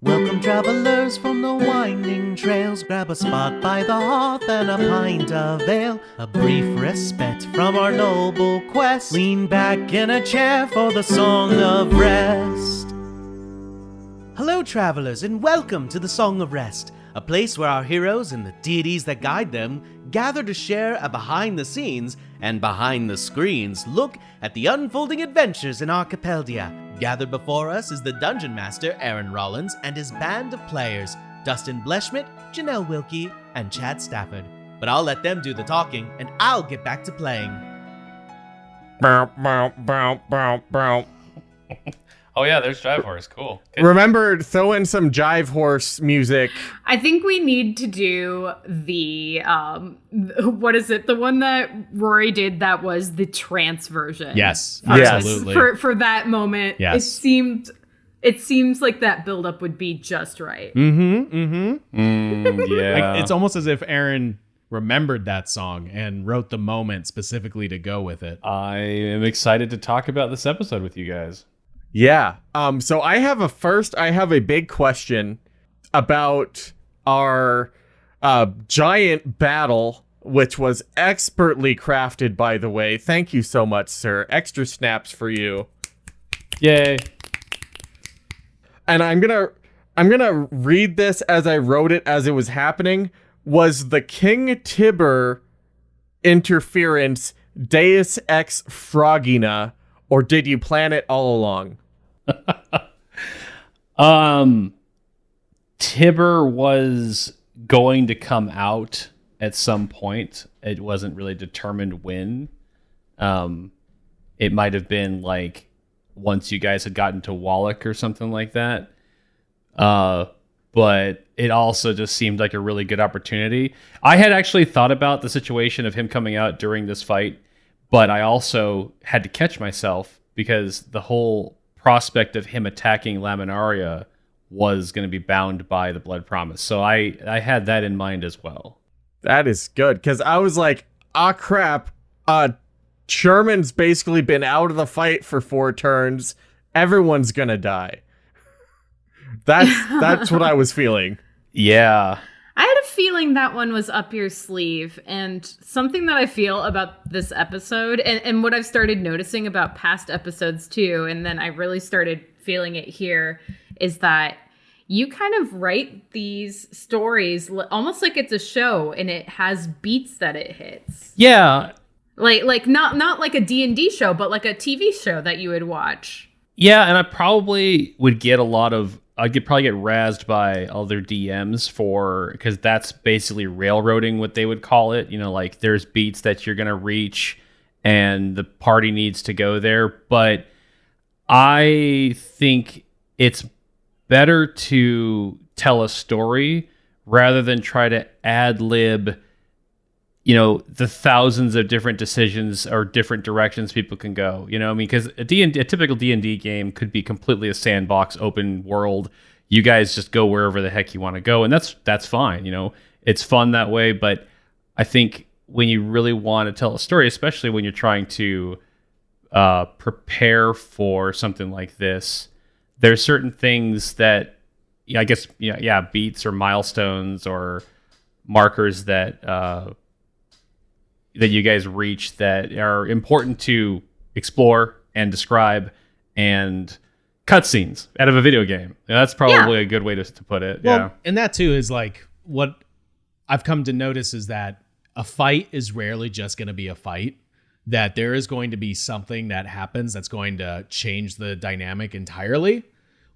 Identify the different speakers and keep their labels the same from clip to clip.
Speaker 1: Welcome travelers from the winding trails. Grab a spot by the hearth and a pint of ale. A brief respite from our noble quest. Lean back in a chair for the Song of Rest. Hello travelers, and welcome to the Song of Rest, a place where our heroes and the deities that guide them gather to share a behind-the-scenes and behind-the-screens look at the unfolding adventures in Archipeldia. Gathered before us is the Dungeon Master, Aaron Rollins, and his band of players, Dustin Bleschmidt, Janelle Wilkie, and Chad Stafford. But I'll let them do the talking, and I'll get back to playing.
Speaker 2: Bow, bow, bow, bow, bow.
Speaker 3: Oh yeah, there's Jive Horse. Cool. Good.
Speaker 2: Remember, throw in some Jive Horse music.
Speaker 4: I think we need to do the what is it? The one that Rory did that was the trance version.
Speaker 1: Yes,
Speaker 2: absolutely.
Speaker 4: For that moment,
Speaker 1: yes.
Speaker 4: It seems like that buildup would be just right.
Speaker 3: Yeah.
Speaker 1: Like, it's almost as if Aaron remembered that song and wrote the moment specifically to go with it.
Speaker 3: I am excited to talk about this episode with you guys.
Speaker 2: Yeah. So I have a big question about our giant battle, which was expertly crafted, by the way. Thank you so much, sir. Extra snaps for you.
Speaker 3: Yay.
Speaker 2: And I'm gonna read this as I wrote it as it was happening. Was the King Tibber interference Deus Ex Frogina, or did you plan it all along?
Speaker 3: Tibber was going to come out at some point. It wasn't really determined when. It might have been like once you guys had gotten to Wallach or something like that. But it also just seemed like a really good opportunity. I had actually thought about the situation of him coming out during this fight, but I also had to catch myself because the whole prospect of him attacking Lamenaria was going to be bound by the Blood Promise. So I had that in mind as well.
Speaker 2: That is good, because I was like, ah, crap. Sherman's basically been out of the fight for 4 turns. Everyone's going to die. That's what I was feeling.
Speaker 3: Yeah.
Speaker 4: I had a feeling that one was up your sleeve, and something that I feel about this episode, and what I've started noticing about past episodes too, and then I really started feeling it here, is that you kind of write these stories almost like it's a show, and it has beats that it hits.
Speaker 3: Yeah.
Speaker 4: Like not like a D&D show, but like a TV show that you would watch.
Speaker 3: Yeah, and I probably would get I could probably get razzed by other DMs because that's basically railroading, what they would call it. You know, like there's beats that you're going to reach and the party needs to go there. But I think it's better to tell a story rather than try to ad lib, the thousands of different decisions or different directions people can go. You know what I mean? Because a typical D&D game could be completely a sandbox, open world. You guys just go wherever the heck you want to go, and that's fine. It's fun that way. But I think when you really want to tell a story, especially when you're trying to prepare for something like this, there's certain things that I guess beats or milestones or markers that you guys reach that are important to explore and describe, and cutscenes out of a video game. That's probably a good way to put it.
Speaker 1: Well,
Speaker 3: yeah.
Speaker 1: And that too is like what I've come to notice is that a fight is rarely just going to be a fight, that there is going to be something that happens that's going to change the dynamic entirely.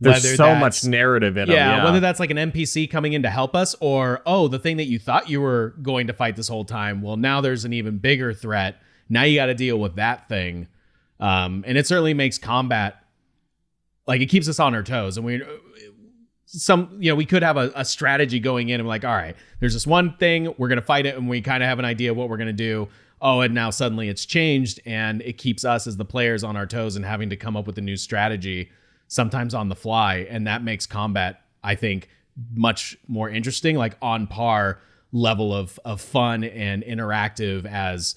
Speaker 2: There's so much narrative in them.
Speaker 1: Yeah, whether that's like an NPC coming in to help us, or, the thing that you thought you were going to fight this whole time, well, now there's an even bigger threat. Now you got to deal with that thing. And it certainly makes combat, like, it keeps us on our toes. And we could have a strategy going in and like, all right, there's this one thing, we're going to fight it, and we kind of have an idea of what we're going to do. Oh, and now suddenly it's changed, and it keeps us as the players on our toes and having to come up with a new strategy, sometimes on the fly. And that makes combat, I think, much more interesting, like on par level of fun and interactive as,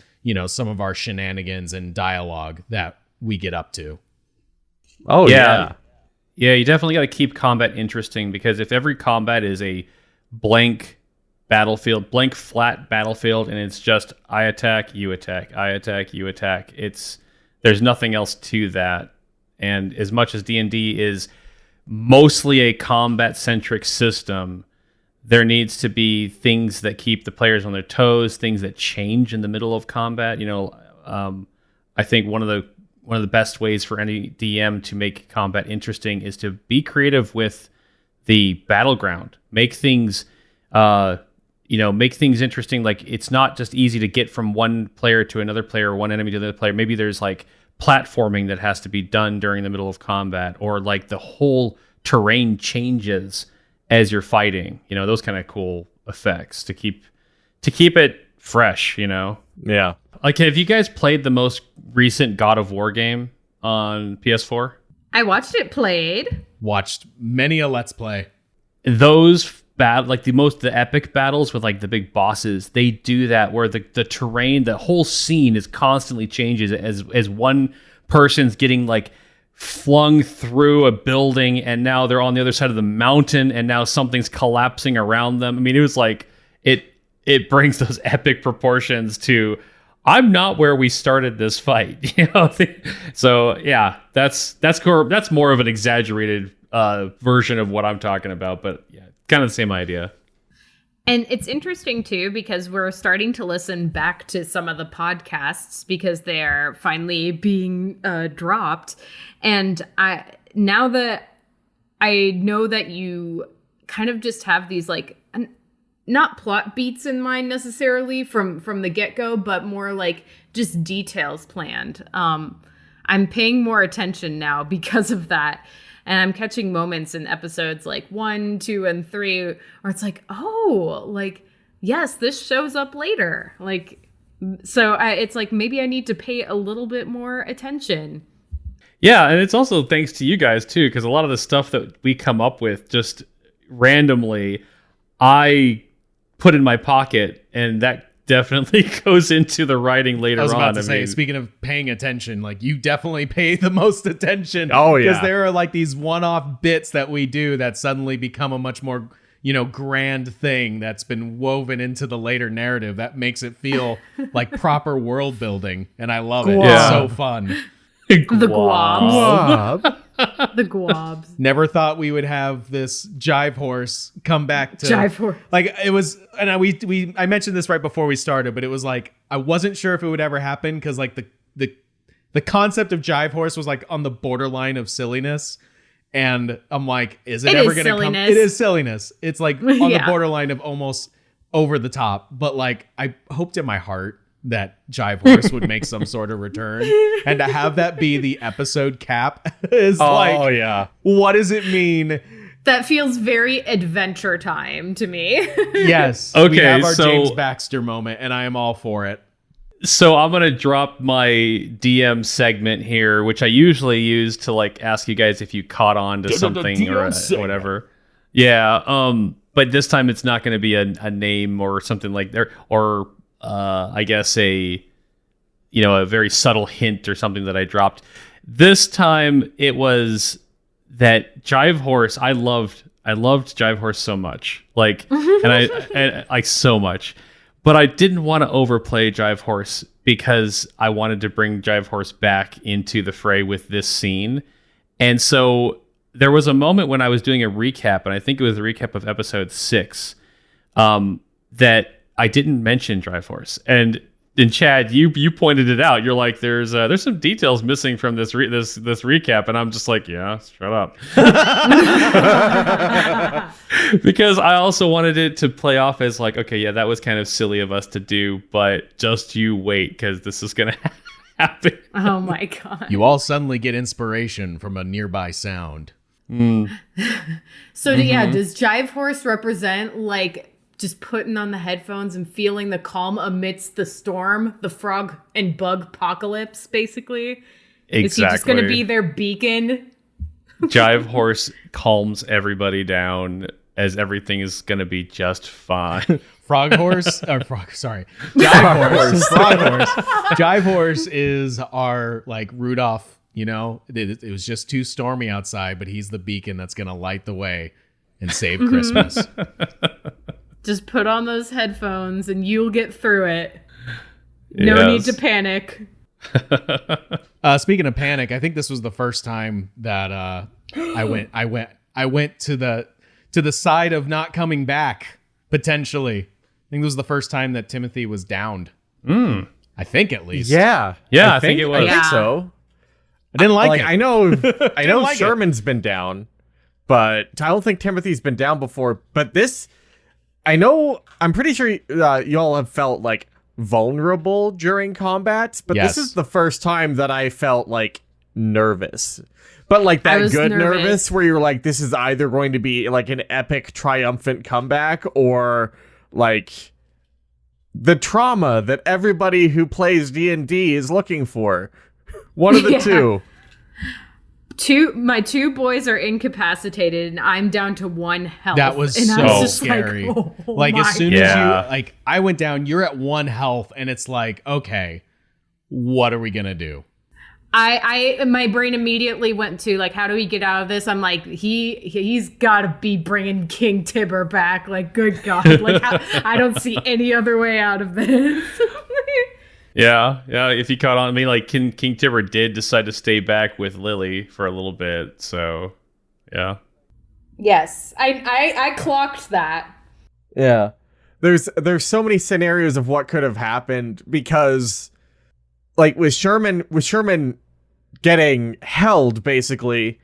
Speaker 1: some of our shenanigans and dialogue that we get up to.
Speaker 2: Oh, yeah.
Speaker 3: Yeah, you definitely got to keep combat interesting, because if every combat is a blank battlefield, blank flat battlefield, and it's just I attack, you attack, I attack, you attack, there's nothing else to that. And as much as D&D is mostly a combat centric system, there needs to be things that keep the players on their toes, things that change in the middle of combat. I think one of the best ways for any DM to make combat interesting is to be creative with the battleground. Make things interesting. Like, it's not just easy to get from one player to another player, or one enemy to another player. Maybe there's like platforming that has to be done during the middle of combat, or like the whole terrain changes as you're fighting. Those kind of cool effects to keep it fresh.
Speaker 2: Yeah.
Speaker 3: Like, have you guys played the most recent God of War game on PS4?
Speaker 4: I watched it played.
Speaker 5: Watched many a Let's Play.
Speaker 3: Those the epic battles with like the big bosses, they do that where the terrain, the whole scene is constantly changes as one person's getting like flung through a building, and now they're on the other side of the mountain, and now something's collapsing around them. I mean, it was like it brings those epic proportions to, I'm not where we started this fight, So yeah, that's more of an exaggerated version of what I'm talking about, but yeah, kind of the same idea.
Speaker 4: And it's interesting too, because we're starting to listen back to some of the podcasts because they're finally being dropped. And now that I know that you kind of just have these like not plot beats in mind necessarily from the get-go, but more like just details planned. I'm paying more attention now because of that. And I'm catching moments in episodes like 1, 2, and 3 where it's like, oh, like, yes, this shows up later. Like, so it's like, maybe I need to pay a little bit more attention.
Speaker 3: Yeah, and it's also thanks to you guys too, because a lot of the stuff that we come up with just randomly, I put in my pocket, and that definitely goes into the writing later on.
Speaker 5: I was about to say, speaking of paying attention, like, you definitely pay the most attention.
Speaker 2: Oh, yeah.
Speaker 5: Because there are like these one-off bits that we do that suddenly become a much more, grand thing that's been woven into the later narrative that makes it feel like proper world building. And I love it.
Speaker 4: Yeah.
Speaker 5: It's so fun.
Speaker 4: The gwobs. The gwobs.
Speaker 5: Never thought we would have this jive horse come back to
Speaker 4: Jive horse.
Speaker 5: Like, it was, and I mentioned this right before we started, but it was like, I wasn't sure if it would ever happen because like the concept of jive horse was like on the borderline of silliness, and I'm like, is it ever going to come? It is silliness. It's like on the borderline of almost over the top, but like I hoped in my heart that jive horse would make some sort of return, and to have that be the episode cap is
Speaker 2: yeah.
Speaker 5: What does it mean?
Speaker 4: That feels very Adventure Time to me.
Speaker 5: Yes.
Speaker 3: Okay,
Speaker 5: we have our
Speaker 3: so-
Speaker 5: James Baxter moment, and I am all for it.
Speaker 3: So I'm gonna drop my DM segment here, which I usually use to like ask you guys if you caught on to something or whatever. Yeah. But this time it's not gonna be a name or something like there, or I guess a very subtle hint or something that I dropped. This time it was that Jive Horse. I loved Jive Horse so much, like, and I so much, but I didn't want to overplay Jive Horse because I wanted to bring Jive Horse back into the fray with this scene. And so there was a moment when I was doing a recap, and I think it was a recap of episode 6, that I didn't mention Jive Horse. And Chad, you pointed it out. You're like, there's some details missing from this recap, and I'm just like, yeah, shut up. Because I also wanted it to play off as like, okay, yeah, that was kind of silly of us to do, but just you wait, because this is gonna happen.
Speaker 4: Oh my god!
Speaker 5: You all suddenly get inspiration from a nearby sound.
Speaker 4: So yeah, does Jive Horse represent like just putting on the headphones and feeling the calm amidst the storm, the frog and bug apocalypse, basically?
Speaker 3: Exactly.
Speaker 4: Is he just going to be their beacon?
Speaker 3: Jive Horse calms everybody down as everything is going to be just fine.
Speaker 5: Frog horse, or frog, sorry. Jive horse. Frog horse. Jive horse is our like Rudolph You know, it was just too stormy outside, but he's the beacon that's going to light the way and save Christmas.
Speaker 4: Just put on those headphones and you'll get through it. No need to panic.
Speaker 5: Speaking of panic, I think this was the first time that I went to the side of not coming back, potentially. I think this was the first time that Timothy was downed. I think, at least.
Speaker 2: Yeah.
Speaker 3: I think it was.
Speaker 2: I think so.
Speaker 5: I didn't like it.
Speaker 2: I know
Speaker 5: like
Speaker 2: Sherman's been down, but I don't think Timothy's been down before. But this, I'm pretty sure y'all have felt like vulnerable during combats, but
Speaker 5: Yes.
Speaker 2: this is the first time that I felt like nervous. But like that good nervous where you're like, this is either going to be like an epic triumphant comeback or like the trauma that everybody who plays D&D is looking for. One of the two.
Speaker 4: My two boys are incapacitated and I'm down to 1 health.
Speaker 5: That was
Speaker 4: and
Speaker 5: so
Speaker 4: I was just
Speaker 5: scary.
Speaker 4: Like,
Speaker 5: as soon
Speaker 3: Yeah.
Speaker 5: as I went down, you're at 1 health, and it's like, okay, what are we gonna do?
Speaker 4: my brain immediately went to like, how do we get out of this? I'm like, he's got to be bringing King Tibber back. Like, good God, like I don't see any other way out of this.
Speaker 3: Yeah. If you caught on, I mean, like King Tibber did decide to stay back with Lily for a little bit, so yeah.
Speaker 4: Yes, I clocked that.
Speaker 2: Yeah. There's so many scenarios of what could have happened because like with Sherman getting held basically,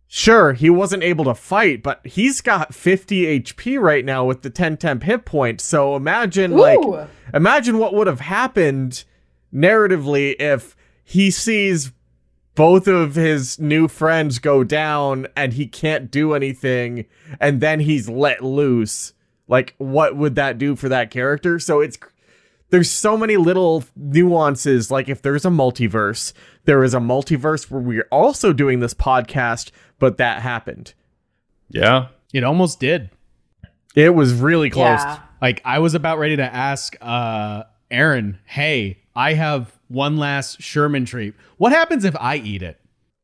Speaker 2: sure, he wasn't able to fight, but he's got 50 HP right now with the 10 temp hit points. So imagine what would have happened narratively if he sees both of his new friends go down and he can't do anything and then he's let loose. Like, what would that do for that character? So there's so many little nuances. Like if there's a multiverse, there is a multiverse where we're also doing this podcast, but that happened.
Speaker 3: Yeah.
Speaker 5: It almost did.
Speaker 2: It was really close.
Speaker 4: Yeah.
Speaker 5: Like, I was about ready to ask Aaron, hey, I have one last Sherman treat. What happens if I eat it?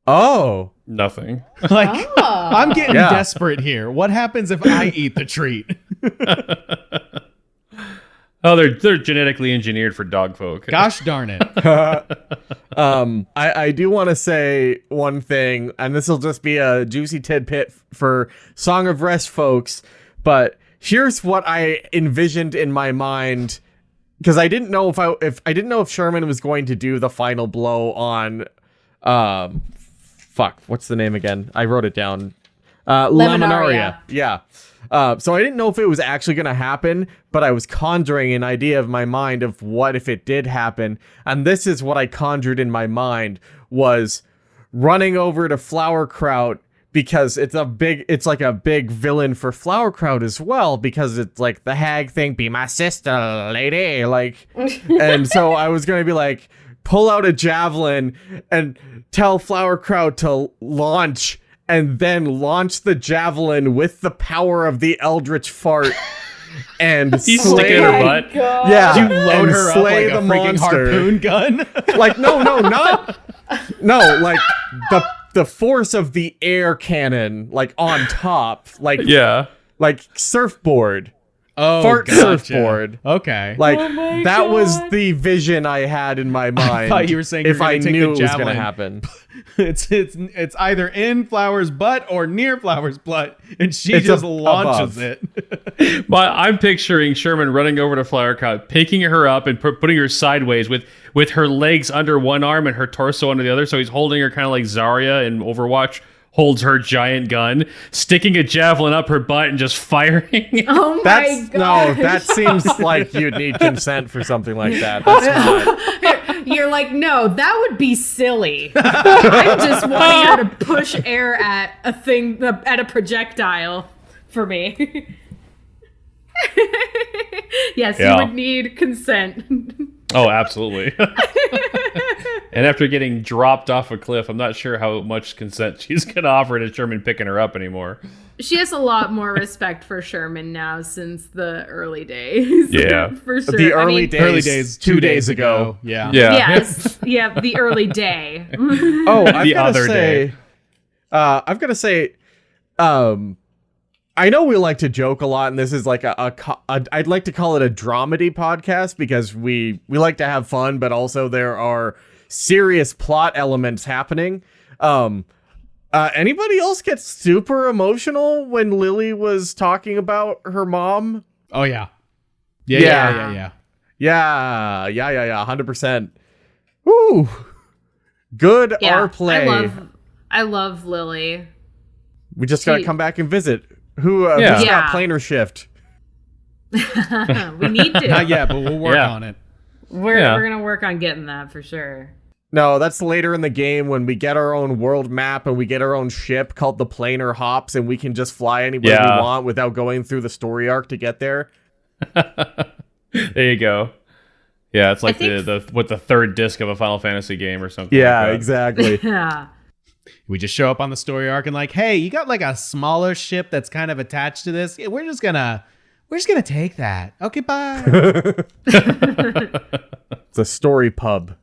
Speaker 2: Oh.
Speaker 3: Nothing.
Speaker 5: Like, I'm getting desperate here. What happens if I eat the treat?
Speaker 3: Oh, they're genetically engineered for dog folk.
Speaker 5: Gosh darn it.
Speaker 2: I do want to say one thing, and this will just be a juicy tidbit for Song of Rest folks, but here's what I envisioned in my mind, because I didn't know if Sherman was going to do the final blow on what's the name again? I wrote it down. Lamenaria. Yeah. So I didn't know if it was actually going to happen, but I was conjuring an idea of my mind of what if it did happen. And this is what I conjured in my mind was running over to Flowerkraut, because it's like a big villain for Flowerkraut as well, because it's like the hag thing, be my sister, lady. Like, and so I was going to be like, pull out a javelin and tell Flowerkraut to launch, and then launch the javelin with the power of the Eldritch Fart and
Speaker 3: He's
Speaker 2: slay
Speaker 3: sticking her butt.
Speaker 4: God.
Speaker 2: Yeah,
Speaker 5: You load
Speaker 2: and
Speaker 5: her up
Speaker 2: slay
Speaker 5: like a
Speaker 2: the
Speaker 5: freaking
Speaker 2: monster.
Speaker 5: harpoon gun.
Speaker 2: Like no, like the force of the air cannon, like on top, like
Speaker 3: Yeah.
Speaker 2: like surfboard.
Speaker 5: Oh,
Speaker 2: Fart
Speaker 5: gotcha.
Speaker 2: surfboard.
Speaker 5: Okay.
Speaker 2: Like
Speaker 4: my
Speaker 2: that was
Speaker 4: God.
Speaker 2: the vision I had in my mind.
Speaker 5: thought you were saying you're
Speaker 2: if
Speaker 5: gonna
Speaker 2: I
Speaker 5: take
Speaker 2: knew
Speaker 5: the
Speaker 2: it was going to
Speaker 5: javelin.
Speaker 2: happen.
Speaker 5: It's either in Flower's butt or near Flower's butt, and she
Speaker 2: It's
Speaker 5: just
Speaker 2: above.
Speaker 5: launches it.
Speaker 3: But I'm picturing Sherman running over to Flowerkraut, picking her up and putting her sideways with her legs under one arm and her torso under the other. So he's holding her kind of like Zarya in Overwatch holds her giant gun, sticking a javelin up her butt and just firing.
Speaker 4: Oh my God.
Speaker 2: No, that seems like you'd need consent for something like that. That's not.
Speaker 4: You're like, no, that would be silly. I'm just wanting her to push air at a thing, at a projectile for me. Yes,
Speaker 3: Yeah.
Speaker 4: you would need consent.
Speaker 3: Oh, absolutely. And after getting dropped off a cliff, I'm not sure how much consent she's going to offer to Sherman picking her up anymore.
Speaker 4: She has a lot more respect for Sherman now since the early days.
Speaker 3: Yeah.
Speaker 4: For sure.
Speaker 2: The early days 2 days ago.
Speaker 5: Yeah.
Speaker 4: Yes. Yeah, the early day.
Speaker 2: Oh,
Speaker 3: The other day.
Speaker 2: I've got to say, I know we like to joke a lot, and this is like I'd like to call it a dramedy podcast because we like to have fun, but also there are serious plot elements happening. Anybody else get super emotional when Lily was talking about her mom?
Speaker 5: Oh yeah. Yeah.
Speaker 2: 100%. Woo! Good our play.
Speaker 4: I love Lily.
Speaker 2: We just gotta come back and visit. Who's got planar shift?
Speaker 4: We need to.
Speaker 5: Not yet, but we'll work on it.
Speaker 4: We're gonna work on getting that for sure.
Speaker 2: No, that's later in the game when we get our own world map and we get our own ship called the Planar Hops, and we can just fly anywhere we want without going through the story arc to get there.
Speaker 3: There you go. Yeah, it's like the third disc of a Final Fantasy game or something.
Speaker 2: Yeah,
Speaker 3: like that.
Speaker 2: exactly.
Speaker 4: Yeah.
Speaker 5: We just show up on the story arc and like, hey, you got like a smaller ship that's kind of attached to this. Yeah, we're just gonna take that. Okay, bye.
Speaker 2: It's a story pub.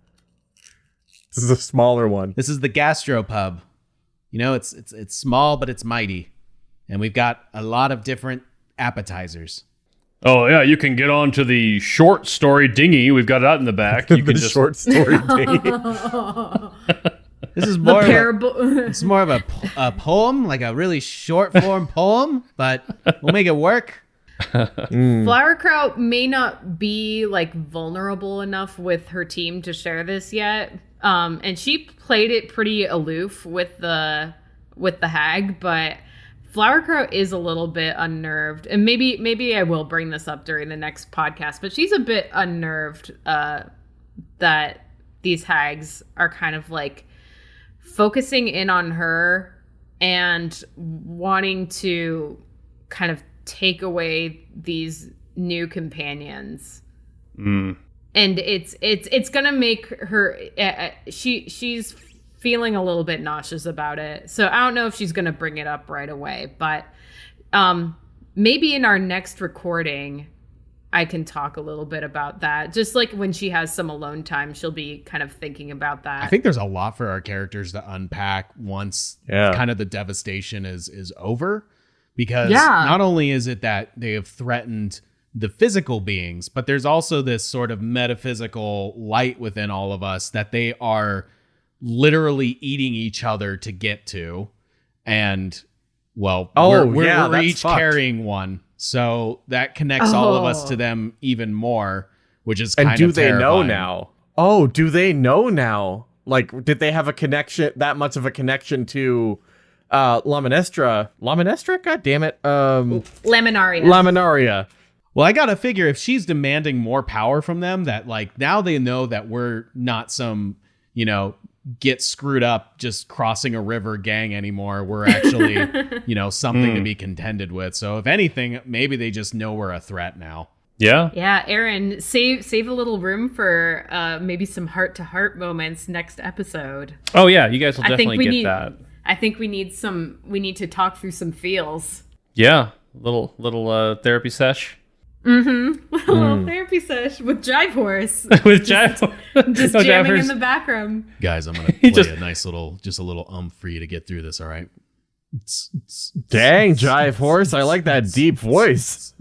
Speaker 2: This is a smaller one.
Speaker 5: This is the gastropub. You know, it's small, but it's mighty. And we've got a lot of different appetizers.
Speaker 3: Oh, yeah, you can get on to the short story dinghy. We've got it out in the back. You can just
Speaker 2: short story dinghy.
Speaker 5: This is more
Speaker 4: It's
Speaker 5: more of a poem, like a really short form poem, but we'll make it work.
Speaker 4: Flowerkraut may not be like vulnerable enough with her team to share this yet. And she played it pretty aloof with the hag, but Flowerkraut is a little bit unnerved. And maybe I will bring this up during the next podcast, but she's a bit unnerved that these hags are kind of like focusing in on her and wanting to kind of take away these new companions. And it's gonna make her she's feeling a little bit nauseous about it, so I don't know if she's gonna bring it up right away, but maybe in our next recording I can talk a little bit about that. Just like when she has some alone time, she'll be kind of thinking about that.
Speaker 5: I think there's a lot for our characters to unpack once kind of the devastation is over, because not only is it that they have threatened the physical beings, but there's also this sort of metaphysical light within all of us that they are literally eating each other to get to. And well, we're each carrying one. So that connects all of us to them even more, which is kind of terrifying.
Speaker 2: And do they know now? Oh, do they know now? Like, did they have a connection, that much of a connection to Lamenestra? Lamenestra? God damn it. Lamenaria.
Speaker 5: Well, I gotta figure if she's demanding more power from them, that like now they know that we're not some, get screwed up just crossing a river gang anymore. We're actually, something to be contended with. So if anything, maybe they just know we're a threat now.
Speaker 3: Yeah.
Speaker 4: Yeah, Aaron, save a little room for maybe some heart-to-heart moments next episode.
Speaker 3: Oh yeah, you guys will definitely get that.
Speaker 4: I think we need to talk through some feels.
Speaker 3: Yeah, little therapy sesh.
Speaker 4: Little therapy sesh with Jive Horse.
Speaker 3: With Jive Horse.
Speaker 4: Just jamming in the background.
Speaker 5: Guys, I'm gonna play a little for you to get through this, all right?
Speaker 2: Dang, Jive Horse, I like that deep voice.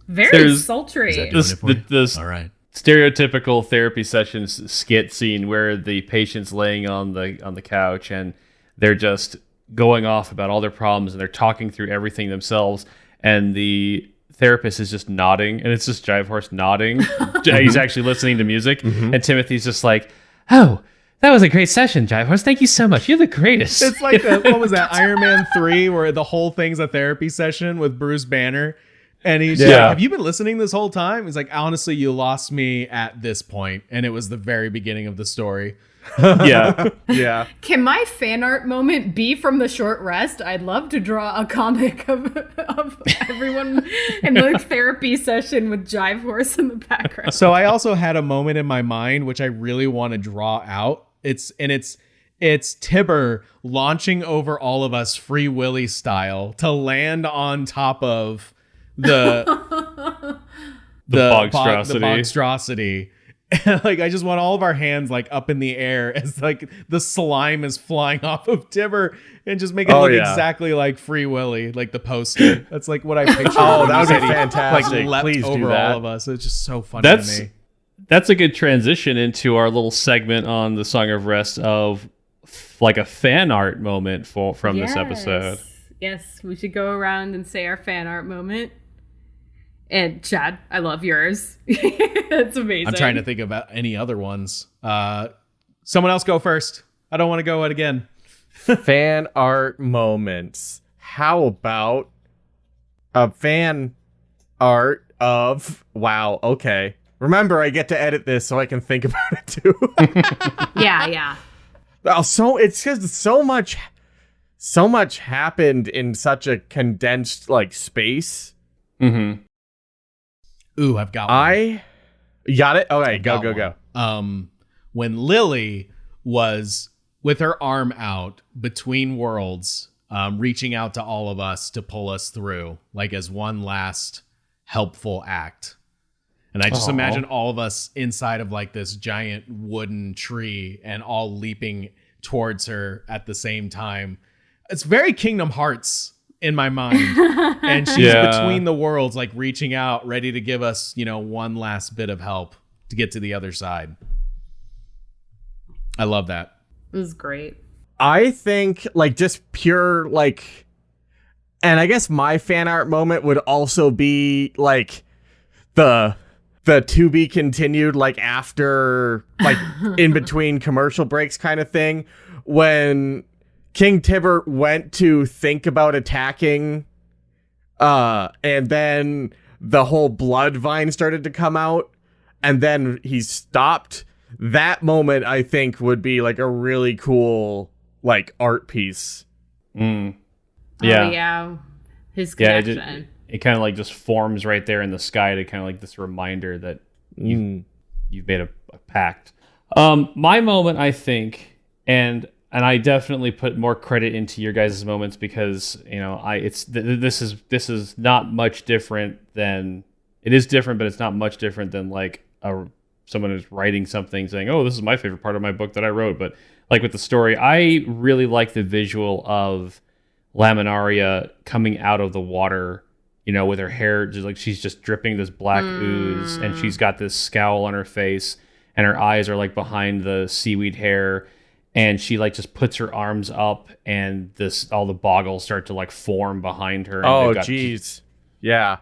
Speaker 4: Very sultry.
Speaker 3: This
Speaker 5: all right.
Speaker 3: Stereotypical therapy sessions skit scene where the patient's laying on the couch and they're just going off about all their problems and they're talking through everything themselves, and the therapist is just nodding, and it's just Jive Horse nodding. He's actually listening to music, and Timothy's just like, "Oh, that was a great session, Jive Horse. Thank you so much. You're the greatest."
Speaker 5: It's like what was that, Iron Man 3, where the whole thing's a therapy session with Bruce Banner, and he's like, "Have you been listening this whole time?" He's like, "Honestly, you lost me at this point," and it was the very beginning of the story.
Speaker 3: Yeah.
Speaker 2: Yeah.
Speaker 4: Can my fan art moment be from the short rest? I'd love to draw a comic of everyone in the therapy session with Jive Horse in the background.
Speaker 5: So I also had a moment in my mind which I really want to draw out. It's Tibber launching over all of us Free Willy style to land on top of the bogstrosity. Like, I just want all of our hands like up in the air as like the slime is flying off of Tibber and just make it look exactly like Free Willy, like the poster. That's like what I pictured.
Speaker 2: Oh, that would be
Speaker 5: He,
Speaker 2: fantastic.
Speaker 5: Like leapt
Speaker 2: Please
Speaker 5: over
Speaker 2: do that.
Speaker 5: all of us. It's just so funny to me.
Speaker 3: That's a good transition into our little segment on the Song of Rest of like a fan art moment from this episode.
Speaker 4: Yes, we should go around and say our fan art moment. And Chad, I love yours. It's amazing.
Speaker 5: I'm trying to think about any other ones. Someone else go first. I don't want to go it again.
Speaker 2: Fan art moments. How about a fan art of... Wow, okay. Remember, I get to edit this so I can think about it too.
Speaker 4: Yeah.
Speaker 2: Oh, so it's just so much happened in such a condensed like space.
Speaker 3: Mm-hmm.
Speaker 5: Ooh, I've got one.
Speaker 2: You got it? Okay, go.
Speaker 5: When Lily was with her arm out between worlds, reaching out to all of us to pull us through, like as one last helpful act. And I just imagine all of us inside of like this giant wooden tree and all leaping towards her at the same time. It's very Kingdom Hearts in my mind. And she's between the worlds, like reaching out, ready to give us, one last bit of help to get to the other side. I love that.
Speaker 4: It was great.
Speaker 2: I think like just pure like, and I guess my fan art moment would also be like the to be continued, like after, like in between commercial breaks kind of thing, when King Tibber went to think about attacking, and then the whole blood vine started to come out, and then he stopped. That moment, I think, would be like a really cool like art piece.
Speaker 3: Mm.
Speaker 4: Yeah. Oh, yeah. His connection.
Speaker 3: It kind of like just forms right there in the sky to kind of like this reminder that you've made a pact. My moment, I think, and I definitely put more credit into your guys' moments because this is not much different than it is different, but it's not much different than like someone who's writing something saying, "Oh, this is my favorite part of my book that I wrote." But like with the story, I really like the visual of Lamenaria coming out of the water. With her hair, just like she's just dripping this black ooze, and she's got this scowl on her face, and her eyes are like behind the seaweed hair, and she like just puts her arms up, and all the boggles start to like form behind her.
Speaker 2: Oh, geez, yeah.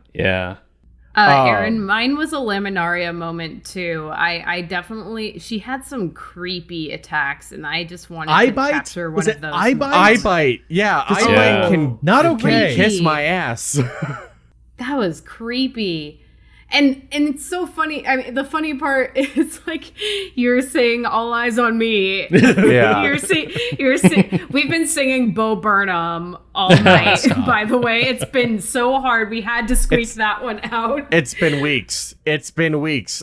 Speaker 4: Aaron, mine was a Lamenaria moment too. I definitely, she had some creepy attacks, and I just wanted to capture one of those.
Speaker 2: I bite, yeah. I bite can
Speaker 5: not okay.
Speaker 2: Kiss my ass.
Speaker 4: That was creepy. And it's so funny. I mean, the funny part is like you're saying "All Eyes on Me."
Speaker 2: Yeah.
Speaker 4: You're we've been singing Bo Burnham all night. By the way, it's been so hard. We had to squeeze that one out.
Speaker 2: It's been weeks.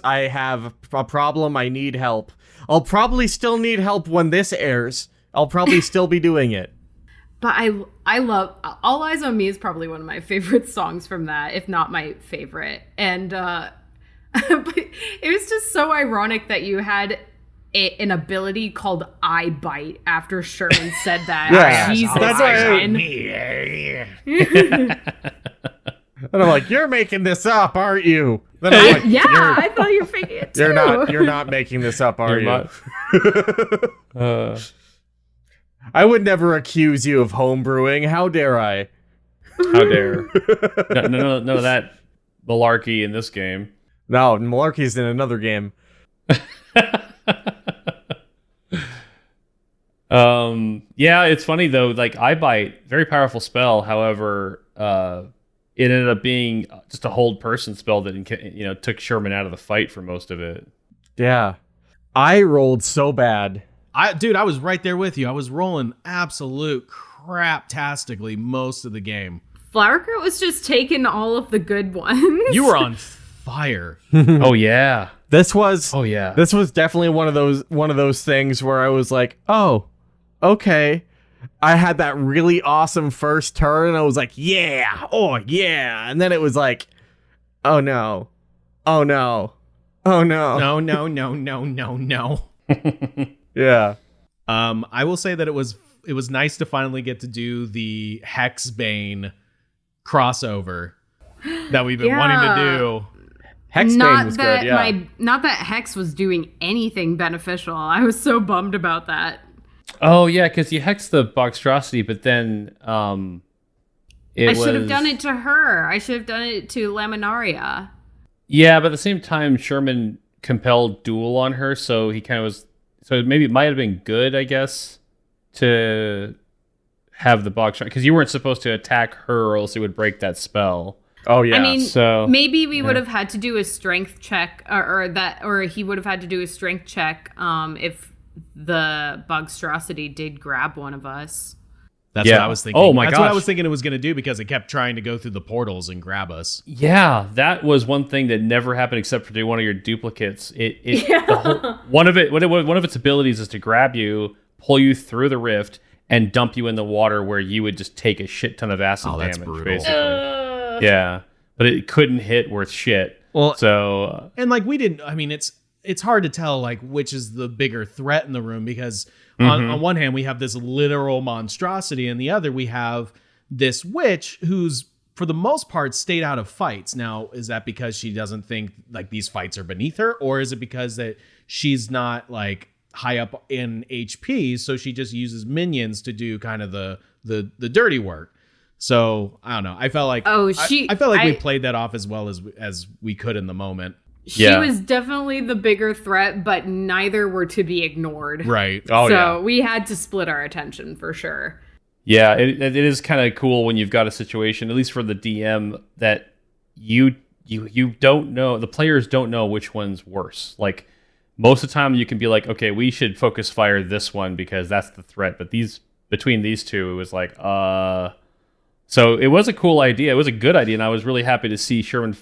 Speaker 2: I have a problem. I need help. I'll probably still need help when this airs. I'll probably still be doing it.
Speaker 4: But I love All Eyes on Me is probably one of my favorite songs from that, if not my favorite. And but it was just so ironic that you had an ability called I Bite after Sherman said that.
Speaker 2: Yeah,
Speaker 4: Jesus,
Speaker 2: that's
Speaker 4: Sherman.
Speaker 2: And I'm like, you're making this up, aren't you? Then I'm like,
Speaker 4: I thought you were faking it too.
Speaker 2: You're not making this up, are you? I would never accuse you of homebrewing. How dare I?
Speaker 3: How dare? None of that malarkey in this game.
Speaker 2: No, malarkey's in another game.
Speaker 3: Yeah, it's funny though. Like I Bite, very powerful spell. However, it ended up being just a hold person spell that took Sherman out of the fight for most of it.
Speaker 2: Yeah, I rolled so bad
Speaker 5: I was right there with you. I was rolling absolute crap-tastically most of the game.
Speaker 4: Flowercroat was just taking all of the good ones.
Speaker 5: You were on fire.
Speaker 3: Oh yeah.
Speaker 2: This was
Speaker 3: This
Speaker 2: was definitely one of those things where I was like, oh, okay. I had that really awesome first turn and I was like, yeah, oh yeah. And then it was like, oh no. Oh no. Oh no.
Speaker 5: No.
Speaker 2: Yeah.
Speaker 5: I will say that it was nice to finally get to do the Hexbane crossover that we've been wanting to do.
Speaker 2: Hexbane was good, yeah.
Speaker 4: Not that Hex was doing anything beneficial. I was so bummed about that.
Speaker 3: Oh yeah, because you hexed the Boxtrosity, but then
Speaker 4: I should have done it to her. I should have done it to Lamenaria.
Speaker 3: Yeah, but at the same time, Sherman compelled duel on her, so he kind of was. So maybe it might have been good, I guess, to have the Boxtrosity, because you weren't supposed to attack her, or else it would break that spell.
Speaker 2: Oh yeah.
Speaker 4: I mean,
Speaker 3: so
Speaker 4: maybe we would have had to do a strength check, or he would have had to do a strength check if the Bugstrosity did grab one of us.
Speaker 5: That's what I was thinking.
Speaker 3: Oh my
Speaker 5: That's
Speaker 3: gosh.
Speaker 5: what I was thinking it was going to do, because it kept trying to go through the portals and grab us.
Speaker 3: Yeah, that was one thing that never happened except for one of your duplicates. One of its abilities is to grab you, pull you through the rift, and dump you in the water where you would just take a shit ton of acid
Speaker 5: that's
Speaker 3: damage.
Speaker 5: brutal.
Speaker 3: Basically. Yeah, but it couldn't hit worth shit.
Speaker 5: Well,
Speaker 3: so
Speaker 5: and like we didn't. I mean, it's hard to tell like which is the bigger threat in the room, because on one hand we have this literal monstrosity, and the other we have this witch who's for the most part stayed out of fights. Now, is that because she doesn't think like these fights are beneath her, or is it because that she's not like high up in HP, so she just uses minions to do kind of the dirty work? So I don't know. I felt like we played that off as well as we could in the moment.
Speaker 4: She was definitely the bigger threat, but neither were to be ignored.
Speaker 5: Right.
Speaker 3: Oh,
Speaker 4: so we had to split our attention for sure.
Speaker 3: yeah, it is kind of cool when you've got a situation, at least for the DM, that you don't know, the players don't know which one's worse. Like most of the time you can be like, okay, we should focus fire this one because that's the threat. But between these two, it was like, So it was a cool idea. It was a good idea, and I was really happy to see Sherman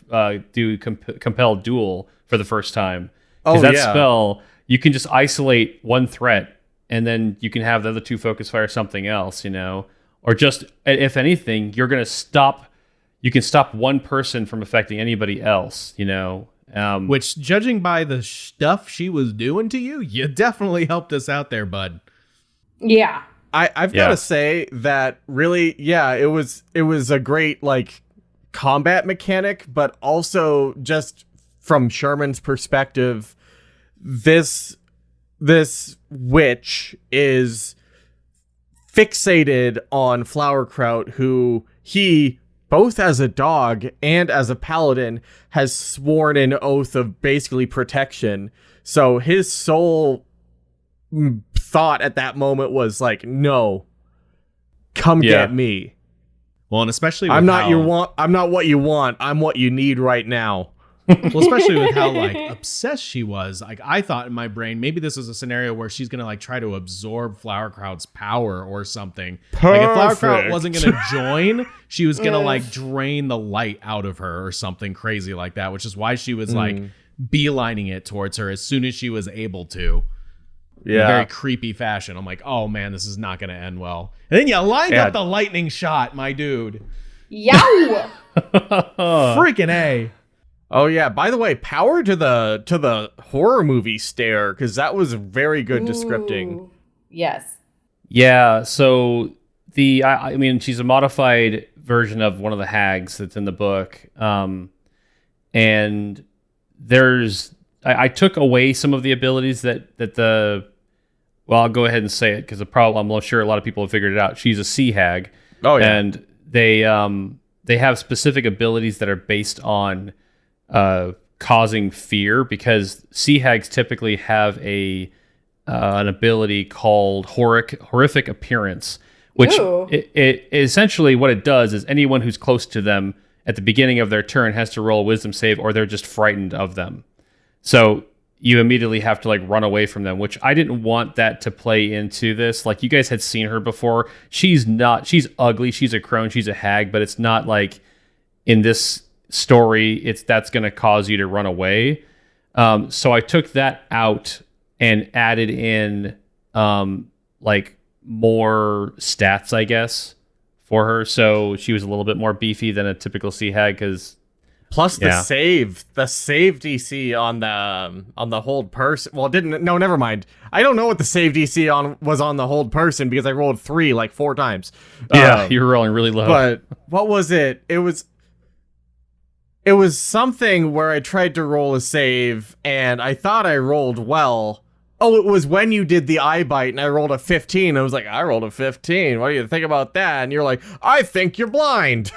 Speaker 3: do compelled duel for the first time. Because that spell, you can just isolate one threat, and then you can have the other two focus fire something else, or just, if anything, you can stop one person from affecting anybody else,
Speaker 5: Which, judging by the stuff she was doing to you, you definitely helped us out there, bud.
Speaker 4: Yeah.
Speaker 2: I've got to say that really, it was a great like combat mechanic, but also just from Sherman's perspective, this witch is fixated on Flowercrout, who he, both as a dog and as a paladin, has sworn an oath of basically protection. So his sole thought at that moment was like, no, come get me.
Speaker 5: Well, and especially with
Speaker 2: I'm not what you want. I'm what you need right now.
Speaker 5: Well, especially with how like obsessed she was. Like I thought in my brain, maybe this was a scenario where she's gonna like try to absorb Flowercrout's power or something.
Speaker 2: Perfect.
Speaker 5: Like if Flowercrout wasn't gonna join, she was gonna like drain the light out of her or something crazy like that, which is why she was like beelining it towards her as soon as she was able to.
Speaker 2: Yeah.
Speaker 5: In a very creepy fashion. I'm like, oh man, this is not going to end well. And then you lined up the lightning shot, my dude.
Speaker 4: Yow!
Speaker 5: Freaking A.
Speaker 2: Oh yeah. By the way, power to the horror movie stare, because that was very good descripting.
Speaker 4: Yes.
Speaker 3: Yeah. So I mean, she's a modified version of one of the hags that's in the book, and there's. I took away some of the abilities that I'll go ahead and say it because I'm sure a lot of people have figured it out. She's a sea hag.
Speaker 2: Oh yeah.
Speaker 3: And they have specific abilities that are based on causing fear, because sea hags typically have an ability called horrific appearance, which it essentially what it does is anyone who's close to them at the beginning of their turn has to roll a wisdom save, or they're just frightened of them. So you immediately have to like run away from them, which I didn't want that to play into this. Like, you guys had seen her before. She's ugly. She's a crone. She's a hag, but it's not like in this story, that's going to cause you to run away. So I took that out and added in like more stats, I guess, for her. So she was a little bit more beefy than a typical sea hag, because
Speaker 2: plus the save DC on the hold person. Well, never mind. I don't know what the save DC was on the hold person, because I rolled 3 like 4 times.
Speaker 3: Yeah, you were rolling really low.
Speaker 2: But what was it? It was something where I tried to roll a save, and I thought I rolled well. Oh, it was when you did the eye bite, and I rolled a 15. I was like, I rolled a 15. What do you think about that? And you're like, I think you're blind.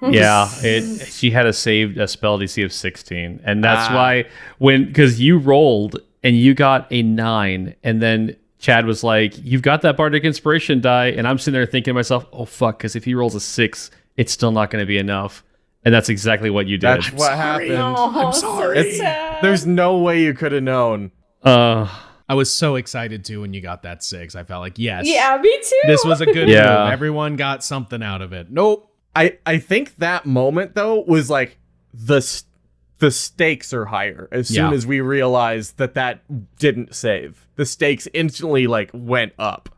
Speaker 3: Yeah, she had a spell DC of 16, and that's why because you rolled and you got a 9, and then Chad was like, "You've got that bardic inspiration die," and I'm sitting there thinking to myself, "Oh fuck," because if he rolls a 6, it's still not going to be enough. And that's exactly what you did.
Speaker 2: That's what happened.
Speaker 4: Oh,
Speaker 5: I'm sorry.
Speaker 4: So sad.
Speaker 2: There's no way you could have known.
Speaker 5: I was so excited too when you got that 6. I felt like, yes.
Speaker 4: Yeah, me too.
Speaker 5: This was a good
Speaker 3: Yeah.
Speaker 5: move. Everyone got something out of it. Nope.
Speaker 2: I think that moment though was like the stakes are higher as soon as we realized that didn't save. The stakes instantly like went up.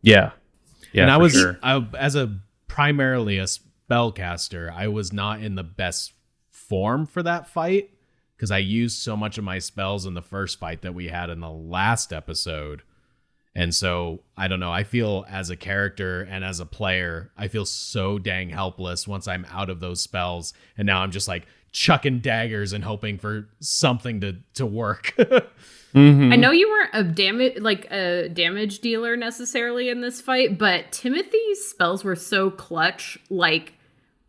Speaker 3: Yeah.
Speaker 5: And I was
Speaker 3: sure.
Speaker 5: as a primarily a spellcaster, I was not in the best form for that fight, because I used so much of my spells in the first fight that we had in the last episode. And so, I don't know, I feel as a character and as a player, I feel so dang helpless once I'm out of those spells. And now I'm just like chucking daggers and hoping for something to work.
Speaker 3: Mm-hmm.
Speaker 4: I know you weren't a damage dealer necessarily in this fight, but Timothy's spells were so clutch. Like,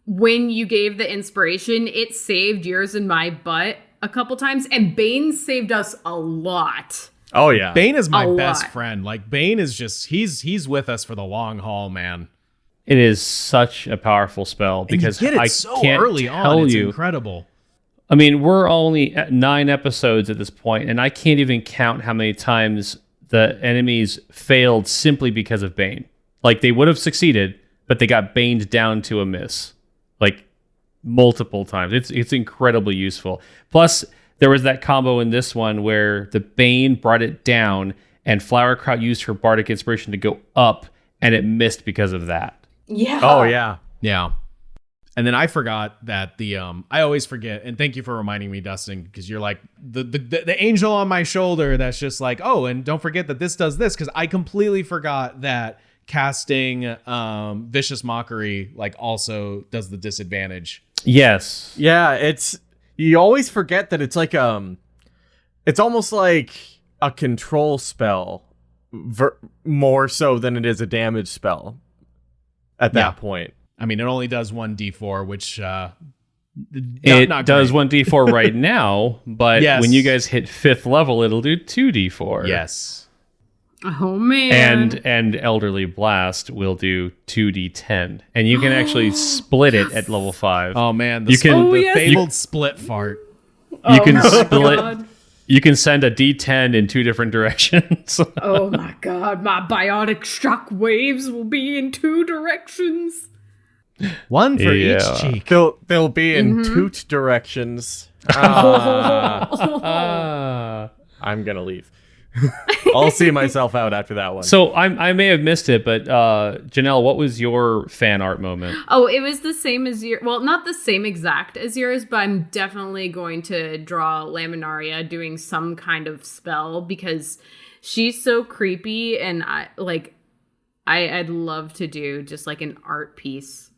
Speaker 4: when you gave the inspiration, it saved yours and my butt a couple times, and Bane saved us a lot.
Speaker 2: Oh yeah.
Speaker 5: Bane is my
Speaker 4: A
Speaker 5: best
Speaker 4: lot.
Speaker 5: friend. Like, Bane is just, he's with us for the long haul, man.
Speaker 3: It is such a powerful spell, because
Speaker 5: and you get it
Speaker 3: I
Speaker 5: so
Speaker 3: can't
Speaker 5: early
Speaker 3: tell
Speaker 5: on. It's
Speaker 3: you.
Speaker 5: incredible.
Speaker 3: I mean, we're only at 9 episodes at this point, and I can't even count how many times the enemies failed simply because of Bane. Like, they would have succeeded, but they got baned down to a miss. Like, multiple times. It's incredibly useful. Plus, there was that combo in this one where the Bane brought it down, and Flowerkraut used her bardic inspiration to go up, and it missed because of that.
Speaker 4: Yeah.
Speaker 2: Oh yeah.
Speaker 5: Yeah. And then I forgot that I always forget, and thank you for reminding me, Dustin, because you're like the angel on my shoulder that's just like, oh, and don't forget that this does this, because I completely forgot that casting Vicious Mockery like also does the disadvantage.
Speaker 3: Yes.
Speaker 2: Yeah, you always forget that it's like it's almost like a control spell more so than it is a damage spell at that point.
Speaker 5: I mean, it only does 1d4, which
Speaker 3: It
Speaker 5: not
Speaker 3: does
Speaker 5: great.
Speaker 3: 1d4 right now, but
Speaker 5: Yes.
Speaker 3: when you guys hit 5th level, it'll do 2d4.
Speaker 5: Yes.
Speaker 4: Oh man.
Speaker 3: And Elderly Blast will do 2d10. And you can actually split it at level 5.
Speaker 5: Oh man,
Speaker 3: You can-
Speaker 5: the
Speaker 4: yes.
Speaker 5: fabled split fart.
Speaker 3: You can
Speaker 4: my
Speaker 3: split.
Speaker 4: God.
Speaker 3: You can send a d10 in 2 different directions.
Speaker 4: Oh my god, my biotic shock waves will be in 2 directions.
Speaker 5: One for
Speaker 3: Yeah.
Speaker 5: each cheek.
Speaker 2: They'll be in toot directions. I'm gonna leave. I'll see myself out after that one.
Speaker 3: So I may have missed it, but Janelle, what was your fan art moment?
Speaker 4: Oh, it was the same as your. Well, not the same exact as yours, but I'm definitely going to draw Laminaria doing some kind of spell because she's so creepy, and I'd love to do just like an art piece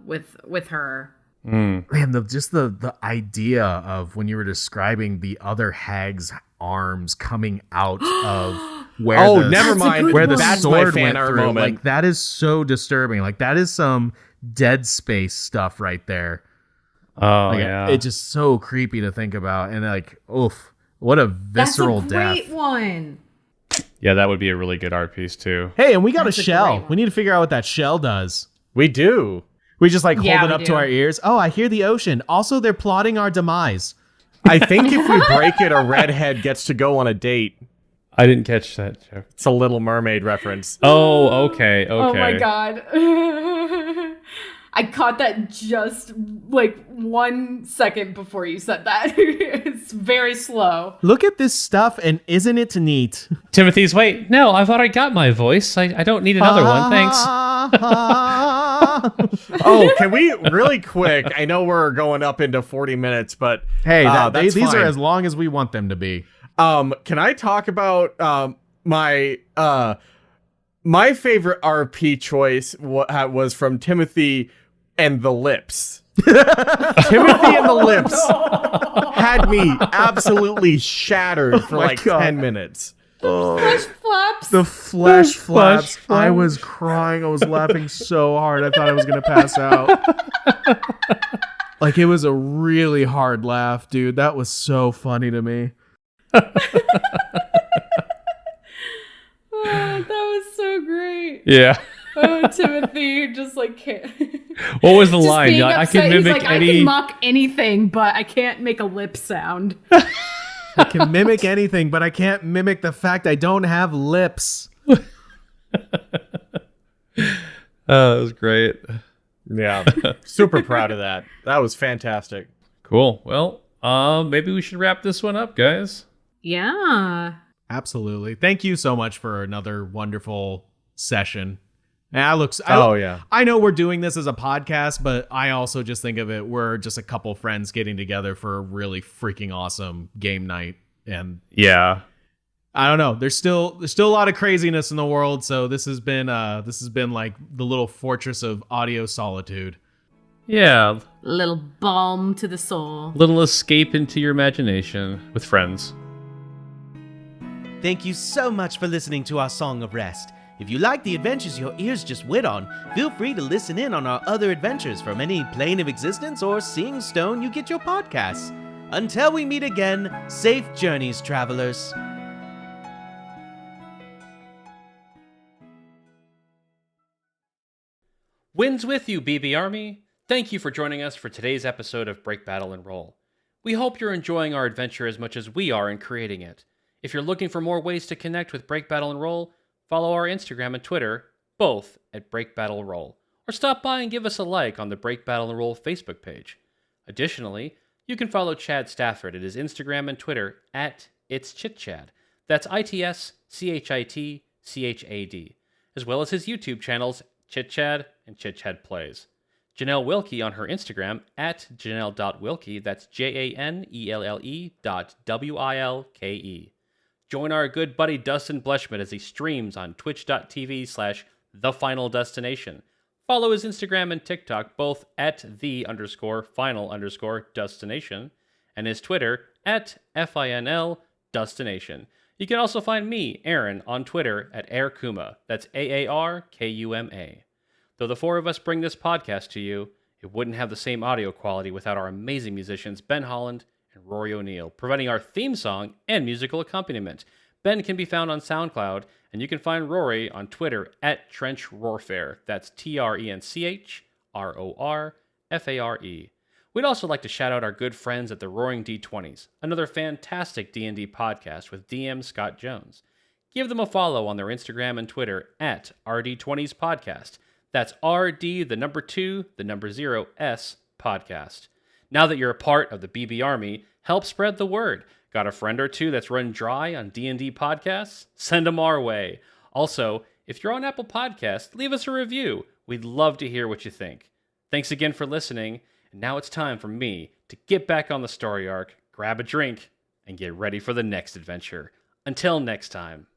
Speaker 4: with her.
Speaker 5: Man, the idea of when you were describing the other hag's arms coming out of where
Speaker 2: Oh,
Speaker 5: the,
Speaker 2: never
Speaker 4: That's a
Speaker 2: mind.
Speaker 4: good
Speaker 5: where the
Speaker 4: one.
Speaker 2: That's my
Speaker 5: sword
Speaker 2: fan
Speaker 5: went
Speaker 2: art
Speaker 5: through.
Speaker 2: moment.
Speaker 5: Like, that is so disturbing. Like, that is some Dead Space stuff right there.
Speaker 3: Oh
Speaker 5: Like,
Speaker 3: yeah,
Speaker 5: it's just so creepy to think about, and like, oof, what a visceral
Speaker 4: That's a great
Speaker 5: death.
Speaker 4: one.
Speaker 3: yeah, that would be a really good art piece too.
Speaker 5: Hey, and we got
Speaker 4: That's
Speaker 5: a
Speaker 4: a
Speaker 5: shell.
Speaker 4: great one.
Speaker 5: We need to figure out what that shell does.
Speaker 2: We do.
Speaker 5: We just like
Speaker 4: Yeah,
Speaker 5: hold it
Speaker 4: we
Speaker 5: up
Speaker 4: do.
Speaker 5: to our ears. Oh, I hear the ocean. Also, they're plotting our demise.
Speaker 2: I think if we break it, a redhead gets to go on a date.
Speaker 3: I didn't catch that joke.
Speaker 2: It's a Little Mermaid reference.
Speaker 3: Oh, okay.
Speaker 4: Oh my god. I caught that just like 1 second before you said that. It's very slow.
Speaker 5: Look at this stuff, and isn't it neat?
Speaker 3: Timothy's, wait, no, I've already got my voice. I don't need another one, thanks.
Speaker 2: Oh, can we really quick? I know we're going up into 40 minutes, but
Speaker 5: Hey,
Speaker 2: that's
Speaker 5: these
Speaker 2: fine.
Speaker 5: are as long as we want them to be.
Speaker 2: Can I talk about my favorite RP choice was from Timothy and the Lips. Timothy and the Lips had me absolutely shattered for like 10 minutes.
Speaker 4: Flesh flaps.
Speaker 5: The flesh flaps.
Speaker 3: flaps.
Speaker 5: I was crying. I was laughing so hard. I thought I was going to pass out. Like, it was a really hard laugh, dude. That was so funny to me.
Speaker 4: Oh, that was so great.
Speaker 3: Yeah.
Speaker 4: Oh, Timothy just like can't.
Speaker 3: What was the
Speaker 4: Just
Speaker 3: line?
Speaker 4: being
Speaker 3: I
Speaker 4: upset.
Speaker 3: can
Speaker 4: He's
Speaker 3: mimic
Speaker 4: like,
Speaker 3: any.
Speaker 4: I can mock anything, but I can't make a lip sound.
Speaker 5: I can mimic anything, but I can't mimic the fact I don't have lips.
Speaker 3: Oh, that was great.
Speaker 2: Yeah, super proud of that. That was fantastic.
Speaker 3: Cool. Well, maybe we should wrap this one up, guys.
Speaker 4: Yeah.
Speaker 5: Absolutely. Thank you so much for another wonderful session. And I know we're doing this as a podcast, but I also just think of it, we're just a couple friends getting together for a really freaking awesome game night. And
Speaker 3: Yeah.
Speaker 5: I don't know, there's still a lot of craziness in the world, so this has been like the little fortress of audio solitude.
Speaker 3: Yeah.
Speaker 4: Little balm to the soul.
Speaker 3: Little escape into your imagination with friends.
Speaker 1: Thank you so much for listening to our Song of Rest. If you like the adventures your ears just wit on, feel free to listen in on our other adventures from any plane of existence or seeing stone you get your podcasts. Until we meet again, safe journeys, travelers.
Speaker 3: Winds with you, BB Army. Thank you for joining us for today's episode of Break Battle and Roll. We hope you're enjoying our adventure as much as we are in creating it. If you're looking for more ways to connect with Break Battle and Roll, follow our Instagram and Twitter, both at Break Battle Roll, or stop by and give us a like on the Break Battle and Roll Facebook page. Additionally, you can follow Chad Stafford at his Instagram and Twitter at It'sChitChad. That's ITSCHITCHAD, as well as his YouTube channels ChitChad and ChitChad Plays. Janelle Wilkie on her Instagram at Janelle.Wilkie, that's JANELLE.WILKE. Join our good buddy Dustin Bleshman as he streams on twitch.tv/thefinaldestination. Follow his Instagram and TikTok both at _final_destination and his Twitter at FINL Destination. You can also find me, Aaron, on Twitter at AirKuma. That's AARKUMA. Though the four of us bring this podcast to you, it wouldn't have the same audio quality without our amazing musicians Ben Holland and Rory O'Neill, providing our theme song and musical accompaniment. Ben can be found on SoundCloud, and you can find Rory on Twitter at Trench Roarfare. That's TRENCHRORFARE. We'd also like to shout out our good friends at the Roaring D20s, another fantastic D&D podcast with DM Scott Jones. Give them a follow on their Instagram and Twitter at RD20s Podcast. That's RD, the number 2, the number 0, S Podcast. Now that you're a part of the BB Army, help spread the word. Got a friend or two that's run dry on D&D podcasts? Send them our way. Also, if you're on Apple Podcasts, leave us a review. We'd love to hear what you think. Thanks again for listening, and now it's time for me to get back on the story arc, grab a drink, and get ready for the next adventure. Until next time.